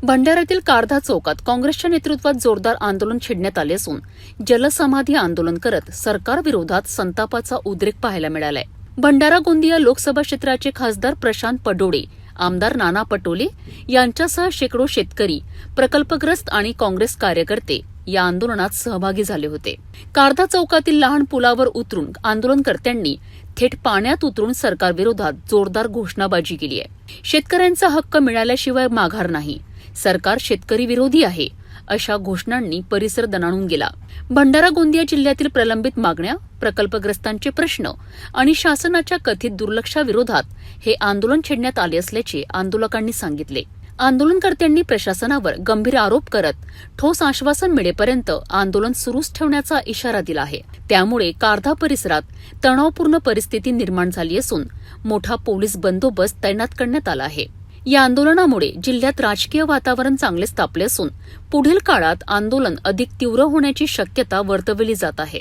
भंडाऱ्यातील कारधा चौकात काँग्रेसच्या नेतृत्वात जोरदार आंदोलन छेडण्यात आले असून जलसमाधी आंदोलन करत सरकारविरोधात संतापाचा उद्रेक पाहायला मिळालाय। भंडारा गोंदिया लोकसभा क्षेत्राचे खासदार प्रशांत पडोळे, आमदार नाना पटोले यांच्यासह शेकडो शेतकरी, प्रकल्पग्रस्त आणि काँग्रेस कार्यकर्ते या आंदोलनात सहभागी झाले होते। कारधा चौकातील लहान पुलावर उतरून आंदोलनकर्त्यांनी थेट पाण्यात उतरून सरकारविरोधात जोरदार घोषणाबाजी केली आहे। शेतकऱ्यांचा हक्क मिळाल्याशिवाय माघार नाही, सरकार शेतकरी विरोधी आहे, अशा घोषणांनी परिसर दणाणून गेला। भंडारा गोंदिया जिल्ह्यातील प्रलंबित मागण्या, प्रकल्पग्रस्तांचे प्रश्न आणि शासनाच्या कथित दुर्लक्षाविरोधात हे आंदोलन छेडण्यात आले असल्याचे आंदोलकांनी सांगितले। आंदोलनकर्त्यांनी प्रशासनावर गंभीर आरोप करत ठोस आश्वासन मिळेपर्यंत आंदोलन सुरूच ठेवण्याचा इशारा दिला आहे। त्यामुळे कारधा परिसरात तणावपूर्ण परिस्थिती निर्माण झाली असून मोठा पोलीस बंदोबस्त तैनात करण्यात आला आहे। या आंदोलनामुळे जिल्ह्यात राजकीय वातावरण चांगलेच तापले असून पुढील काळात आंदोलन अधिक तीव्र होण्याची शक्यता वर्तवली जात आहे।